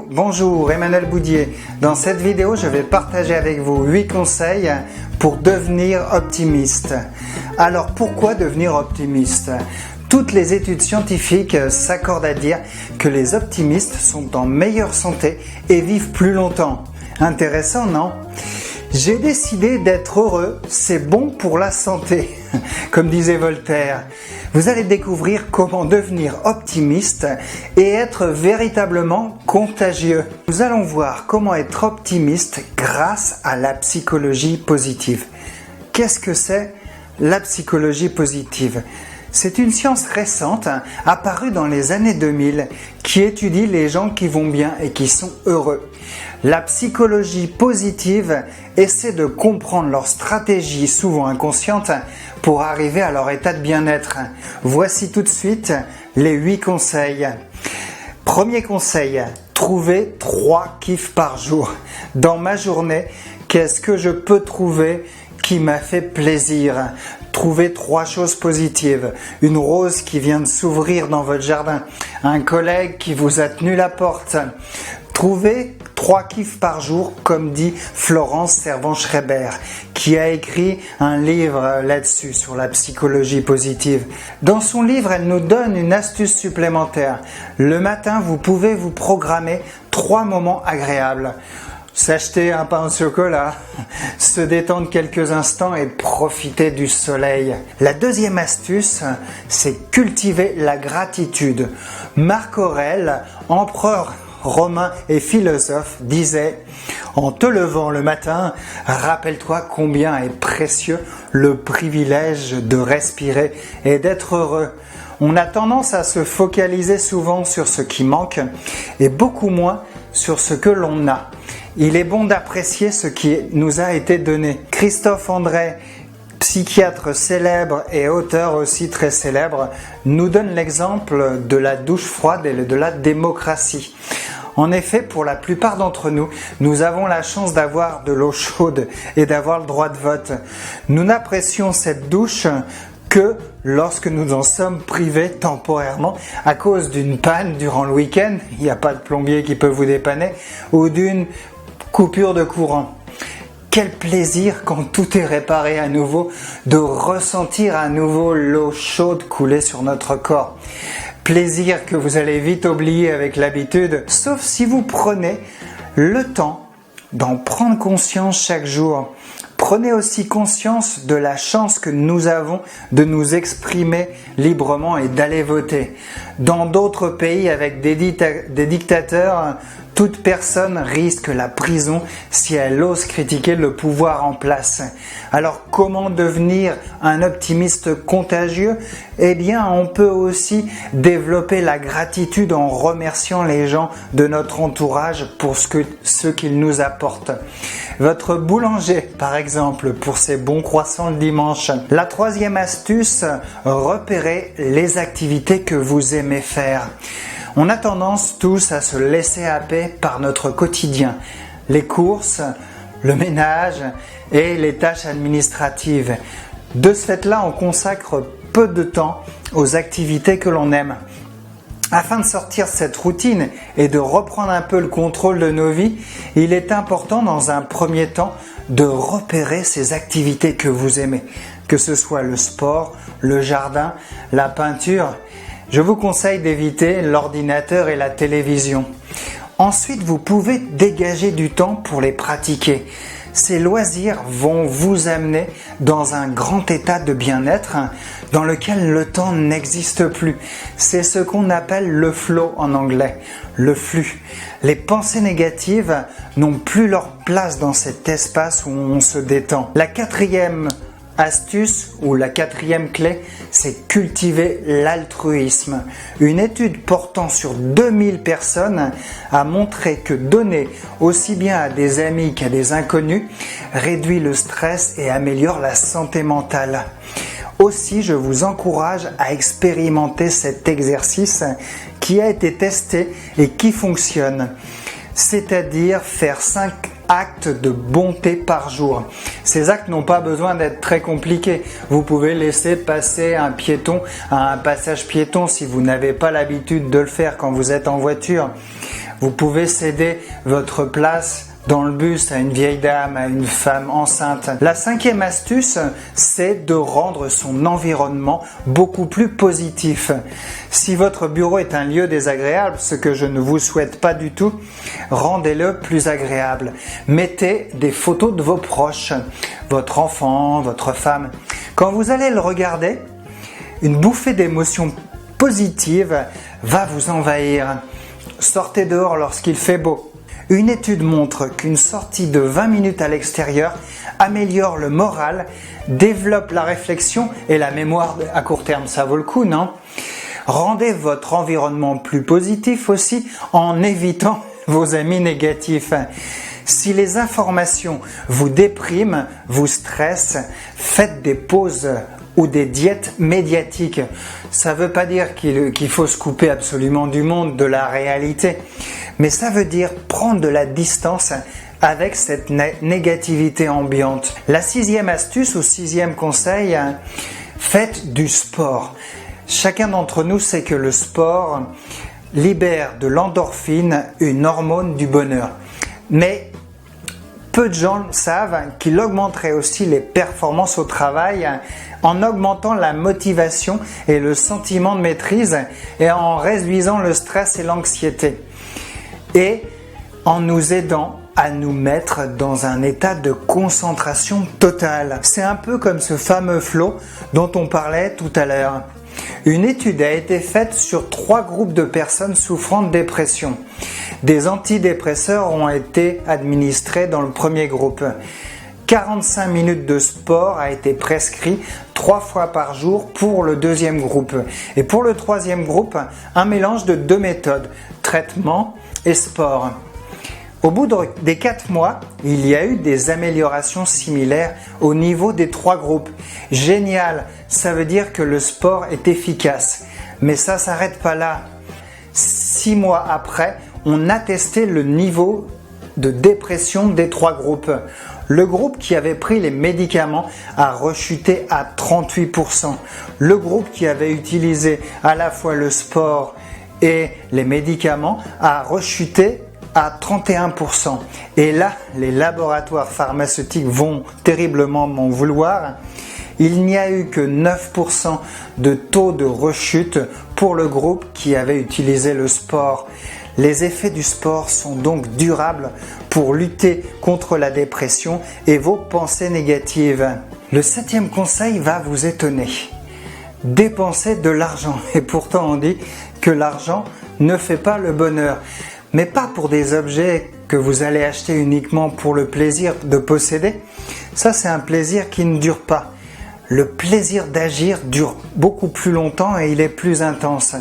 bonjour, Emmanuel Boudier. Dans cette vidéo, je vais partager avec vous 8 conseils pour devenir optimiste. Alors pourquoi devenir optimiste ? Toutes les études scientifiques s'accordent à dire que les optimistes sont en meilleure santé et vivent plus longtemps. Intéressant, non ? J'ai décidé d'être heureux, c'est bon pour la santé, comme disait Voltaire. Vous allez découvrir comment devenir optimiste et être véritablement contagieux. Nous allons voir comment être optimiste grâce à la psychologie positive. Qu'est-ce que c'est la psychologie positive ? C'est une science récente, apparue dans les années 2000, qui étudie les gens qui vont bien et qui sont heureux. La psychologie positive essaie de comprendre leur stratégie, souvent inconsciente, pour arriver à leur état de bien-être. Voici tout de suite les 8 conseils. Premier conseil, trouver 3 kiffs par jour. Dans ma journée, qu'est-ce que je peux trouver qui m'a fait plaisir ? Trouvez 3 choses positives. Une rose qui vient de s'ouvrir dans votre jardin. Un collègue qui vous a tenu la porte. Trouvez 3 kiffs par jour, comme dit Florence Servan-Schreiber, qui a écrit un livre là-dessus, sur la psychologie positive. Dans son livre, elle nous donne une astuce supplémentaire. Le matin, vous pouvez vous programmer 3 moments agréables. S'acheter un pain au chocolat, se détendre quelques instants et profiter du soleil. La deuxième astuce, c'est cultiver la gratitude. Marc Aurèle, empereur romain et philosophe, disait « En te levant le matin, rappelle-toi combien est précieux le privilège de respirer et d'être heureux. » On a tendance à se focaliser souvent sur ce qui manque et beaucoup moins sur ce que l'on a. Il est bon d'apprécier ce qui nous a été donné. Christophe André, psychiatre célèbre et auteur aussi très célèbre, nous donne l'exemple de la douche froide et de la démocratie. En effet, pour la plupart d'entre nous, nous avons la chance d'avoir de l'eau chaude et d'avoir le droit de vote. Nous n'apprécions cette douche que lorsque nous en sommes privés temporairement à cause d'une panne durant le week-end, il n'y a pas de plombier qui peut vous dépanner, ou d'une coupure de courant. Quel plaisir quand tout est réparé à nouveau, de ressentir à nouveau l'eau chaude couler sur notre corps. Plaisir que vous allez vite oublier avec l'habitude, sauf si vous prenez le temps d'en prendre conscience chaque jour. Prenez aussi conscience de la chance que nous avons de nous exprimer librement et d'aller voter. Dans d'autres pays avec des dictateurs, toute personne risque la prison si elle ose critiquer le pouvoir en place. Alors comment devenir un optimiste contagieux ? Eh bien, on peut aussi développer la gratitude en remerciant les gens de notre entourage pour ce qu'ils nous apportent. Votre boulanger, par exemple, pour ses bons croissants le dimanche. La troisième astuce, repérez les activités que vous aimez faire. On a tendance tous à se laisser happer par notre quotidien, les courses, le ménage et les tâches administratives. De ce fait-là, on consacre peu de temps aux activités que l'on aime. Afin de sortir de cette routine et de reprendre un peu le contrôle de nos vies, il est important dans un premier temps de repérer ces activités que vous aimez, que ce soit le sport, le jardin, la peinture. Je vous conseille d'éviter l'ordinateur et la télévision. Ensuite, vous pouvez dégager du temps pour les pratiquer. Ces loisirs vont vous amener dans un grand état de bien-être dans lequel le temps n'existe plus. C'est ce qu'on appelle le flow en anglais, le flux. Les pensées négatives n'ont plus leur place dans cet espace où on se détend. La quatrième astuce ou la quatrième clé, c'est cultiver l'altruisme. Une étude portant sur 2000 personnes a montré que donner aussi bien à des amis qu'à des inconnus réduit le stress et améliore la santé mentale. Aussi, je vous encourage à expérimenter cet exercice qui a été testé et qui fonctionne. C'est-à-dire faire 5 actes de bonté par jour. Ces actes n'ont pas besoin d'être très compliqués. Vous pouvez laisser passer un piéton à un passage piéton si vous n'avez pas l'habitude de le faire quand vous êtes en voiture. Vous pouvez céder votre place dans le bus à une vieille dame, à une femme enceinte. La 5e astuce, c'est de rendre son environnement beaucoup plus positif. Si votre bureau est un lieu désagréable, ce que je ne vous souhaite pas du tout, rendez-le plus agréable. Mettez des photos de vos proches, votre enfant, votre femme. Quand vous allez le regarder, une bouffée d'émotions positives va vous envahir. Sortez dehors lorsqu'il fait beau. Une étude montre qu'une sortie de 20 minutes à l'extérieur améliore le moral, développe la réflexion et la mémoire à court terme. Ça vaut le coup, non? Rendez votre environnement plus positif aussi en évitant vos amis négatifs. Si les informations vous dépriment, vous stressent, faites des pauses ou des diètes médiatiques. Ça ne veut pas dire qu'il faut se couper absolument du monde, de la réalité, mais ça veut dire prendre de la distance avec cette négativité ambiante. La 6e astuce ou 6e conseil, faites du sport. Chacun d'entre nous sait que le sport libère de l'endorphine, une hormone du bonheur. Mais peu de gens savent qu'il augmenterait aussi les performances au travail en augmentant la motivation et le sentiment de maîtrise et en réduisant le stress et l'anxiété. Et en nous aidant à nous mettre dans un état de concentration totale. C'est un peu comme ce fameux flow dont on parlait tout à l'heure. Une étude a été faite sur 3 groupes de personnes souffrant de dépression. Des antidépresseurs ont été administrés dans le premier groupe. 45 minutes de sport a été prescrit 3 fois par jour pour le deuxième groupe. Et pour le troisième groupe, un mélange de 2 méthodes, traitement et sport. Au bout des 4 mois, il y a eu des améliorations similaires au niveau des 3 groupes. Génial, ça veut dire que le sport est efficace. Mais ça ne s'arrête pas là. 6 mois après, on a testé le niveau de dépression des 3 groupes. Le groupe qui avait pris les médicaments a rechuté à 38%. Le groupe qui avait utilisé à la fois le sport et les médicaments a rechuté à 31%. Et là, les laboratoires pharmaceutiques vont terriblement m'en vouloir. Il n'y a eu que 9% de taux de rechute pour le groupe qui avait utilisé le sport. Les effets du sport sont donc durables pour lutter contre la dépression et vos pensées négatives. Le 7e conseil va vous étonner. Dépensez de l'argent. Et pourtant on dit que l'argent ne fait pas le bonheur. Mais pas pour des objets que vous allez acheter uniquement pour le plaisir de posséder. Ça, c'est un plaisir qui ne dure pas. Le plaisir d'agir dure beaucoup plus longtemps et il est plus intense.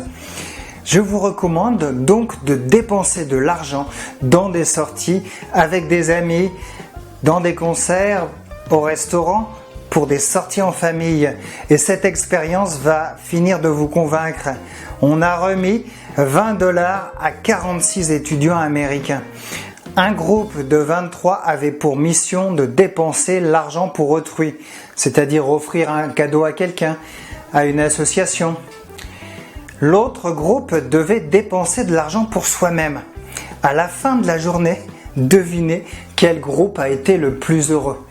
Je vous recommande donc de dépenser de l'argent dans des sorties avec des amis, dans des concerts, au restaurant, pour des sorties en famille. Et cette expérience va finir de vous convaincre. On a remis 20 $ à 46 étudiants américains. Un groupe de 23 avait pour mission de dépenser l'argent pour autrui, c'est-à-dire offrir un cadeau à quelqu'un, à une association. L'autre groupe devait dépenser de l'argent pour soi-même. À la fin de la journée, devinez quel groupe a été le plus heureux.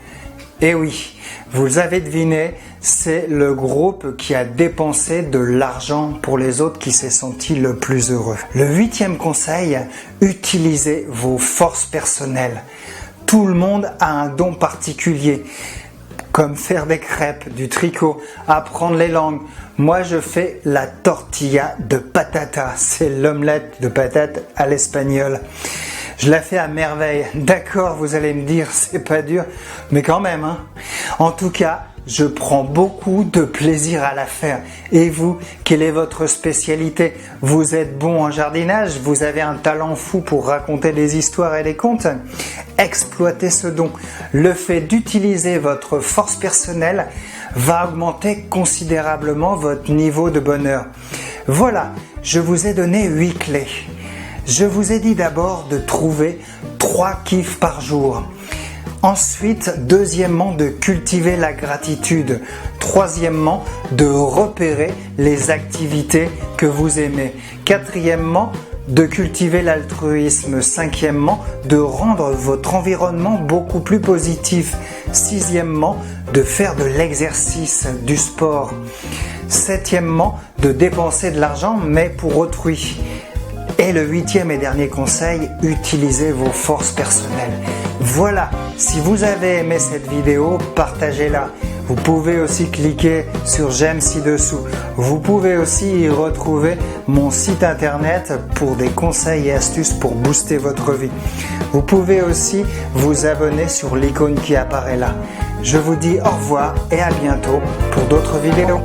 Eh oui, vous avez deviné, c'est le groupe qui a dépensé de l'argent pour les autres qui s'est senti le plus heureux. Le 8e conseil, utilisez vos forces personnelles. Tout le monde a un don particulier, comme faire des crêpes, du tricot, apprendre les langues. Moi, je fais la tortilla de patata, c'est l'omelette de patates à l'espagnol. Je la fais à merveille. D'accord, vous allez me dire, c'est pas dur, mais quand même, hein. En tout cas, je prends beaucoup de plaisir à la faire. Et vous, quelle est votre spécialité? Vous êtes bon en jardinage? Vous avez un talent fou pour raconter des histoires et des contes? Exploitez ce don. Le fait d'utiliser votre force personnelle va augmenter considérablement votre niveau de bonheur. Voilà, je vous ai donné 8 clés. Je vous ai dit d'abord de trouver 3 kiffs par jour. Ensuite, deuxièmement, de cultiver la gratitude. Troisièmement, de repérer les activités que vous aimez. Quatrièmement, de cultiver l'altruisme. Cinquièmement, de rendre votre environnement beaucoup plus positif. Sixièmement, de faire de l'exercice, du sport. Septièmement, de dépenser de l'argent mais pour autrui. Et le 8e et dernier conseil, utilisez vos forces personnelles. Voilà, si vous avez aimé cette vidéo, partagez-la. Vous pouvez aussi cliquer sur j'aime ci-dessous. Vous pouvez aussi y retrouver mon site internet pour des conseils et astuces pour booster votre vie. Vous pouvez aussi vous abonner sur l'icône qui apparaît là. Je vous dis au revoir et à bientôt pour d'autres vidéos.